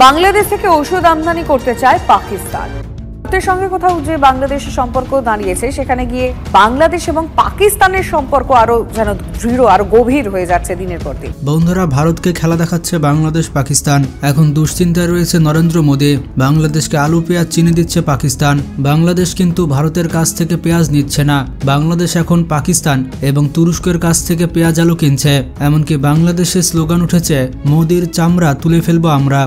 বাংলাদেশ থেকে ঔষধ আমদানি করতে চায় পাকিস্তান। ভারতের সঙ্গে কোথাও যে বাংলাদেশের সম্পর্ক দাঁড়িয়েছে, সেখানে গিয়ে বাংলাদেশ এবং পাকিস্তানের সম্পর্ক আরো যেন দৃঢ়, আরো গভীর হয়ে যাচ্ছে দিনের পর দিন। বন্ধুরা, ভারতকে খেলা দেখাচ্ছে বাংলাদেশ পাকিস্তান। এখন দুশ্চিন্তায় রয়েছে নরেন্দ্র মোদী। বাংলাদেশকে আলু পেঁয়াজ চিনি দিচ্ছে পাকিস্তান। বাংলাদেশ কিন্তু ভারতের কাছ থেকে পেঁয়াজ নিচ্ছে না। বাংলাদেশ এখন পাকিস্তান এবং তুরস্কের কাছ থেকে পেঁয়াজ আলু কিনছে। এমনকি বাংলাদেশে স্লোগান উঠেছে, মোদির চামড়া তুলে ফেলবো আমরা।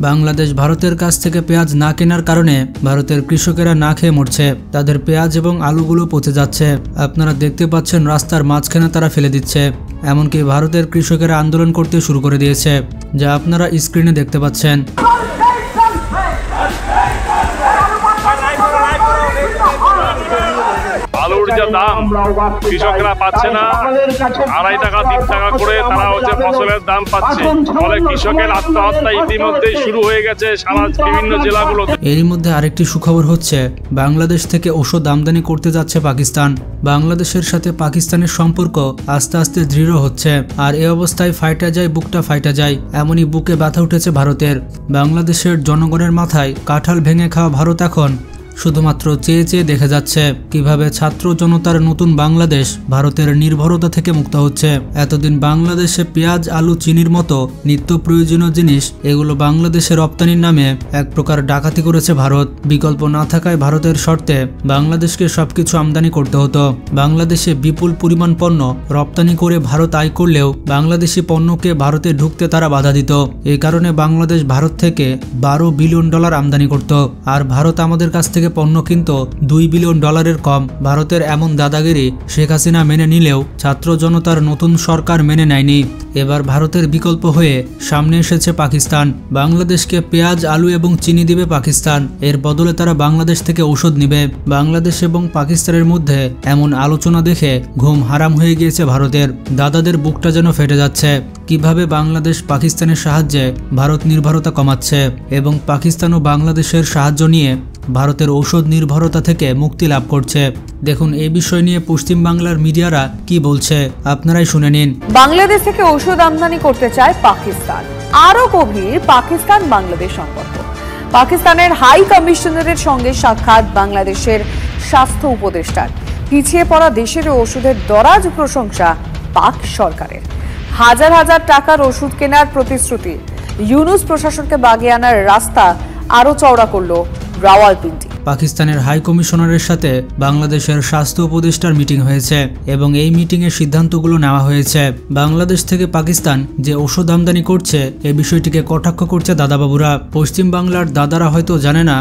বাংলাদেশ ভারতের কাছ থেকে পেঁয়াজ না কেনার কারণে ভারতের কৃষকেরা না খেয়ে মরছে। তাদের পেঁয়াজ এবং আলুগুলো পচে যাচ্ছে। আপনারা দেখতে পাচ্ছেন রাস্তার মাঝখানে তারা ফেলে দিচ্ছে। এমনকি ভারতের কৃষকেরা আন্দোলন করতে শুরু করে দিয়েছে, যা আপনারা স্ক্রিনে দেখতে পাচ্ছেন। আলুর যে দাম কৃষকরা পাচ্ছে না, 2.5 টাকা 3 টাকা করে তারা ফসলের দাম পাচ্ছে। ফলে কৃষকের আত্মহত্যা ইতিমধ্যেই শুরু হয়ে গেছে সারা বিভিন্ন জেলাগুলোতে। এরই মধ্যে আরেকটি সুখবর হচ্ছে, বাংলাদেশ থেকে ওষুধ আমদানি করতে যাচ্ছে পাকিস্তান। বাংলাদেশের সাথে পাকিস্তানের সম্পর্ক আস্তে আস্তে দৃঢ় হচ্ছে। আর এই অবস্থায় ফাইটা যায়, বুকটা ফাইটা যায়, এমনই বুকে ব্যথা উঠেছে ভারতের। বাংলাদেশের জনগণের মাথায় কাঁঠাল ভেঙে খাওয়া ভারত এখন শুধুমাত্র চেয়ে চেয়ে দেখে যাচ্ছে কিভাবে ছাত্র জনতার নতুন বাংলাদেশ ভারতের নির্ভরতা থেকে মুক্ত হচ্ছে। এতদিন বাংলাদেশে পেঁয়াজ আলু চিনির মতো নিত্য প্রয়োজনীয় জিনিস, এগুলো বাংলাদেশে রপ্তানির নামে এক প্রকার ডাকাতি করেছে ভারত। বিকল্প না থাকায় ভারতের শর্তে বাংলাদেশকে সবকিছু আমদানি করতে হতো। বাংলাদেশে বিপুল পরিমাণ পণ্য রপ্তানি করে ভারত আয় করলেও বাংলাদেশি পণ্যকে ভারতে ঢুকতে তারা বাধা দিত। এই কারণে বাংলাদেশ ভারত থেকে $12 বিলিয়ন আমদানি করত। আর ভারত আমাদের কাছ থেকে পণ্য কিনত $2 বিলিয়ন কম। ভারতের এমন দাদাগিরি শেখ হাসিনা মেনে নিলেও ছাত্র জনতার নতুন সরকার মেনে নেয়নি। এবার ভারতের বিকল্প হয়ে সামনে এসেছে পাকিস্তান। বাংলাদেশকে পেঁয়াজ আলু এবং চিনি দিবে পাকিস্তান। এর বদলে তারা বাংলাদেশ থেকে ঔষধ নিবে। বাংলাদেশ এবং পাকিস্তানের মধ্যে এমন আলোচনা দেখে ঘুম হারাম হয়ে গিয়েছে ভারতের। দাদাদের বুকটা যেন ফেটে যাচ্ছে। কিভাবে বাংলাদেশ পাকিস্তানের সাহায্যে ভারত নির্ভরতা কমাচ্ছে এবং পাকিস্তান ও বাংলাদেশের সাহায্য নিয়ে ভারতের ঔষধ নির্ভরতা থেকে মুক্তি লাভ করছে। দেখুন এই বিষয় নিয়ে পশ্চিম বাংলার মিডিয়ারা কি বলছে, আপনারাই শুনে নিন। বাংলাদেশ থেকে ঔষধ আমদানি করতে চায় পাকিস্তান। আরো গভীর পাকিস্তান বাংলাদেশ সম্পর্ক। পাকিস্তানের হাই কমিশনারের সঙ্গে সাক্ষাৎ বাংলাদেশের স্বাস্থ্য উপদেষ্টার। পিছিয়ে পড়া দেশের ওষুধের দরাজ প্রশংসা পাক সরকারের। হাজার হাজার টাকার ওষুধ কেনার প্রতিশ্রুতি। ইউনুস প্রশাসনকে বাগিয়ে আনার রাস্তা আরো চওড়া করল রাওয়ালপিন্ডি। পাকিস্তানের হাই কমিশনারের সাথে বাংলাদেশের স্বাস্থ্য উপদেষ্টার মিটিং হয়েছে এবং এই মিটিংয়ের সিদ্ধান্তগুলো নেওয়া হয়েছে। বাংলাদেশ থেকে পাকিস্তান যে ওষুধ আমদানি করছে এই বিষয়টিকে কটাক্ষ করছে দাদাবাবুরা। পশ্চিম বাংলার দাদারা হয়তো জানে না,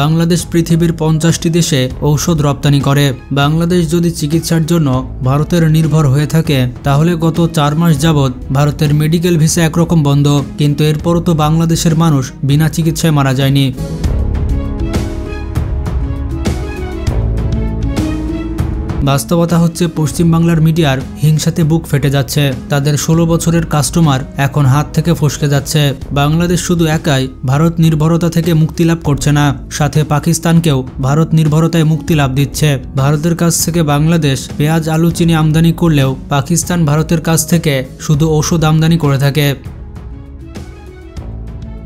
বাংলাদেশ পৃথিবীর 50টি দেশে ঔষধ রপ্তানি করে। বাংলাদেশ যদি চিকিৎসার জন্য ভারতের নির্ভর হয়ে থাকে, তাহলে গত 4 মাস যাবৎ ভারতের মেডিকেল ভিসা একরকম বন্ধ, কিন্তু এরপরও তো বাংলাদেশের মানুষ বিনা চিকিৎসায় মারা যায়নি। বাস্তবতা হচ্ছে পশ্চিমবাংলার মিডিয়ার হিংসাতে বুক ফেটে যাচ্ছে। তাদের 16 বছরের কাস্টমার এখন হাত থেকে ফসকে যাচ্ছে। বাংলাদেশ শুধু একাই ভারত নির্ভরতা থেকে মুক্তি লাভ করছে না, সাথে পাকিস্তানকেও ভারত নির্ভরতায় মুক্তি লাভ দিচ্ছে। ভারতের কাছ থেকে বাংলাদেশ পেঁয়াজ আলু চিনি আমদানি করলেও পাকিস্তান ভারতের কাছ থেকে শুধু ওষুধ আমদানি করে থাকে।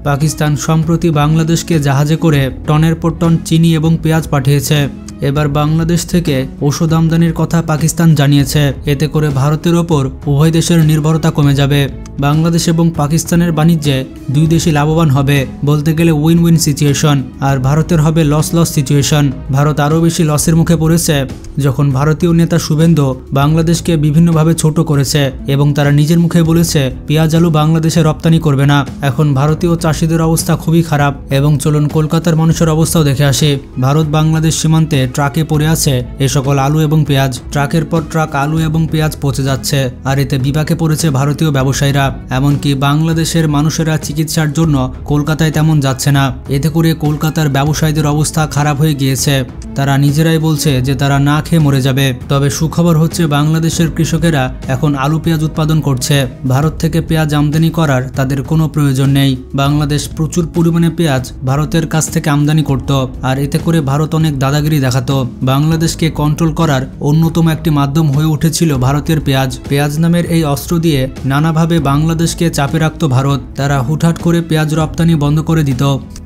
পাকিস্তান সম্প্রতি বাংলাদেশকে জাহাজে করে টনের পর টন চিনি এবং পেঁয়াজ পাঠিয়েছে। এবার বাংলাদেশ থেকে ওষুধ আমদানির কথা পাকিস্তান জানিয়েছে। এতে করে ভারতের ওপর উভয় দেশের নির্ভরতা কমে যাবে। বাংলাদেশ এবং পাকিস্তানের বাণিজ্যে দুই দেশই লাভবান হবে, বলতে গেলে উইন উইন সিচুয়েশন। আর ভারতের হবে লস লস সিচুয়েশন। ভারত আরও বেশি লসের মুখে পড়েছে যখন ভারতীয় নেতা শুভেন্দু বাংলাদেশকে বিভিন্নভাবে ছোট করেছে এবং তারা নিজের মুখে বলেছে পেঁয়াজ আলু বাংলাদেশে রপ্তানি করবে না। এখন ভারতীয় চাষিদের অবস্থা খুবই খারাপ। এবং চলুন কলকাতার মানুষের অবস্থাও দেখে আসি। ভারত বাংলাদেশ সীমান্তে ট্রাকে পড়ে আছে এ সকল আলু এবং পেঁয়াজ। ট্রাকের পর ট্রাক আলু এবং পেঁয়াজ পচে যাচ্ছে, আর এতে বিপাকে পড়েছে ভারতীয় ব্যবসায়ীরা। এমনকি বাংলাদেশের মানুষেরা চিকিৎসার জন্য কলকাতায় তেমন যাচ্ছে না। এতে করে কলকাতার ব্যবসায়ীদের অবস্থা খারাপ হয়ে গিয়েছে। তারা নিজেরাই বলছে যে তারা না খেয়ে মরে যাবে। তবে সুখবর হচ্ছে বাংলাদেশের কৃষকেরা এখন আলু পেঁয়াজ উৎপাদন করছে। ভারত থেকে পেঁয়াজ আমদানি করার তাদের কোনো প্রয়োজন নেই। বাংলাদেশ প্রচুর পরিমাণে পেঁয়াজ ভারতের কাছ থেকে আমদানি করত, আর এতে করে ভারত অনেক দাদাগিরি দেখা দেখাতো। বাংলাদেশকে কন্ট্রোল করার অন্যতম একটি মাধ্যম হয়ে উঠেছিল ভারতের পেঁয়াজ। পেঁয়াজ নামের এই অস্ত্র দিয়ে নানাভাবে বাংলাদেশকে চাপে রাখত ভারত। তারা হুটহাট করে পেঁয়াজ রপ্তানি বন্ধ করে দিত।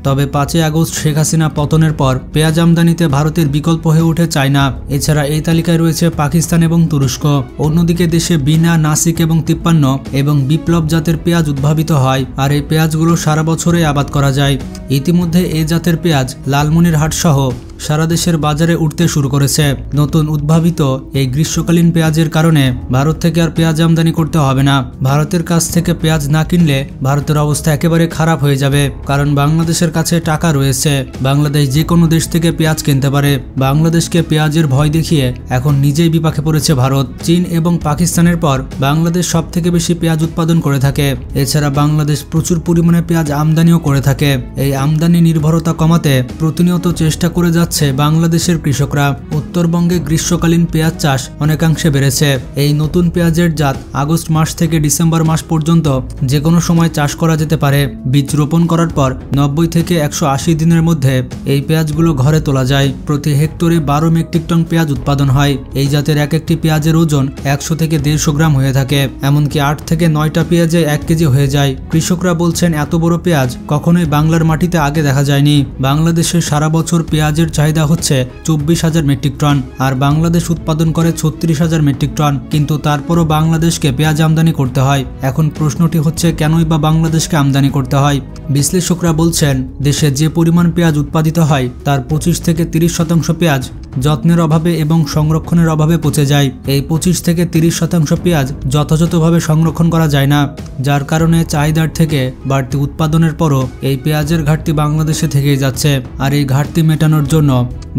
তবে 5 আগস্ট শেখ হাসিনা পতনের পর পেঁয়াজ আমদানিতে ভারতের বিকল্প হয়ে ওঠে চায়না। এছাড়া এই তালিকায় রয়েছে পাকিস্তান এবং তুরস্ক। অন্যদিকে দেশে বিনা, নাসিক এবং 53 এবং বিপ্লব জাতের পেঁয়াজ উদ্ভাবিত হয়, আর এই পেঁয়াজগুলো সারা বছরে আবাদ করা যায়। ইতিমধ্যে এই জাতের পেঁয়াজ লালমনিরহাট সহ সারা দেশের বাজারে উঠতে শুরু করেছে। নতুন উদ্ভাবিত এই গ্রীষ্মকালীন পেঁয়াজের কারণে ভারত থেকে আর পেঁয়াজ আমদানি করতে হবে না। ভারতের কাছ থেকে পেঁয়াজ না কিনলে ভারতের অবস্থা একেবারে খারাপ হয়ে যাবে, কারণ বাংলাদেশের কাছে টাকা রয়েছে। বাংলাদেশ যে কোনো দেশ থেকে পেঁয়াজ কিনতে পারে। বাংলাদেশকে পেঁয়াজের ভয় দেখিয়ে এখন নিজেই বিপাকে পড়েছে ভারত। চীন এবং পাকিস্তানের পর বাংলাদেশ সব থেকে বেশি পেঁয়াজ উৎপাদন করে থাকে। এছাড়া বাংলাদেশ প্রচুর পরিমাণে পেঁয়াজ আমদানিও করে থাকে। এই আমদানি নির্ভরতা কমাতে প্রতিনিয়ত চেষ্টা করে যাচ্ছে বাংলাদেশের কৃষকরা। উত্তরবঙ্গে গ্রীষ্মকালীন পেঁয়াজ চাষ অনেকাংশে বেড়েছে। এই নতুন পেঁয়াজের জাত আগস্ট মাস থেকে ডিসেম্বর মাস পর্যন্ত যে কোনো সময় চাষ করা যেতে পারে। বীজ রোপণ করার পর 90 থেকে 180 দিনের মধ্যে এই পেঁয়াজগুলো ঘরে তোলা যায়। প্রতি হেক্টরে 12 মেট্রিক টন পেঁয়াজ উৎপাদন হয়। এই জাতের এক একটি পেঁয়াজের ওজন 100 থেকে 150 গ্রাম হয়ে থাকে। এমনকি 8 থেকে 9টা পেঁয়াজে 1 কেজি হয়ে যায়। কৃষকরা বলছেন এত বড় পেঁয়াজ কখনোই বাংলার মাটিতে আগে দেখা যায়নি। বাংলাদেশে সারা বছর পেঁয়াজের চাহিদা হচ্ছে 24,000 মেট্রিক টন, আর বাংলাদেশ উৎপাদন করে 36,000 মেট্রিক টন। কিন্তু তারপরও বাংলাদেশকে পেঁয়াজ আমদানি করতে হয়। এখন প্রশ্নটি হচ্ছে কেনই বা বাংলাদেশকে আমদানি করতে হয়। বিশ্লেষকরা বলছেন দেশে যে পরিমাণ পেঁয়াজ উৎপাদিত হয় তার 25 থেকে 30% পেঁয়াজ যত্নের অভাবে এবং সংরক্ষণের অভাবে পচে যায়। এই 25 থেকে 30% পেঁয়াজ যথাযথভাবে সংরক্ষণ করা যায় না, যার কারণে চাহিদার থেকে বাড়তি উৎপাদনের পরও এই পেঁয়াজের ঘাটতি বাংলাদেশে থেকেই যাচ্ছে। আর এই ঘাটতি মেটানোর জন্য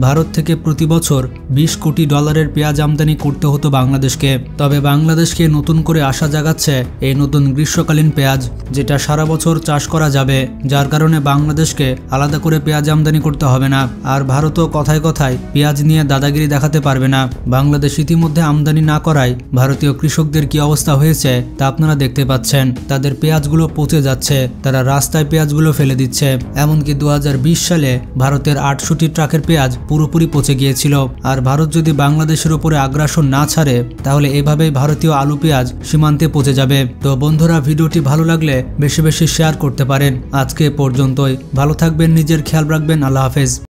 ভারত থেকে প্রতি বছর $20 কোটি পেঁয়াজ আমদানি করতে হতো বাংলাদেশকে। তবে বাংলাদেশকে নতুন করে আশা জাগাচ্ছে এই নতুন গ্রীষ্মকালীন পেঁয়াজ, যেটা সারা বছর চাষ করা যাবে, যার কারণে বাংলাদেশকে আলাদা করে পেঁয়াজ আমদানি করতে হবে না। আর ভারতও কথায় কথায় পেঁয়াজ নিয়ে দাদাগিরি দেখাতে পারবে না। বাংলাদেশ ইতিমধ্যে আমদানি না করায় ভারতীয় কৃষকদের কি অবস্থা হয়েছে তা আপনারা দেখতে পাচ্ছেন। তাদের পেঁয়াজগুলো পচে যাচ্ছে, তারা রাস্তায় পেঁয়াজগুলো ফেলে দিচ্ছে। এমনকি 2020 সালে ভারতের 800টি ট্রাকের পেঁয়াজ পুরোপুরি পচে গিয়েছিল। আর ভারত যদি বাংলাদেশের উপরে আগ্রাসন না ছাড়ে তাহলে এভাবেই ভারতীয় আলু পেঁয়াজ সীমান্তে পচে যাবে। তো বন্ধুরা, ভিডিওটি ভালো লাগলে বেশি বেশি শেয়ার করতে পারেন। আজকে পর্যন্তই। ভালো থাকবেন, নিজের খেয়াল রাখবেন। আল্লাহ হাফেজ।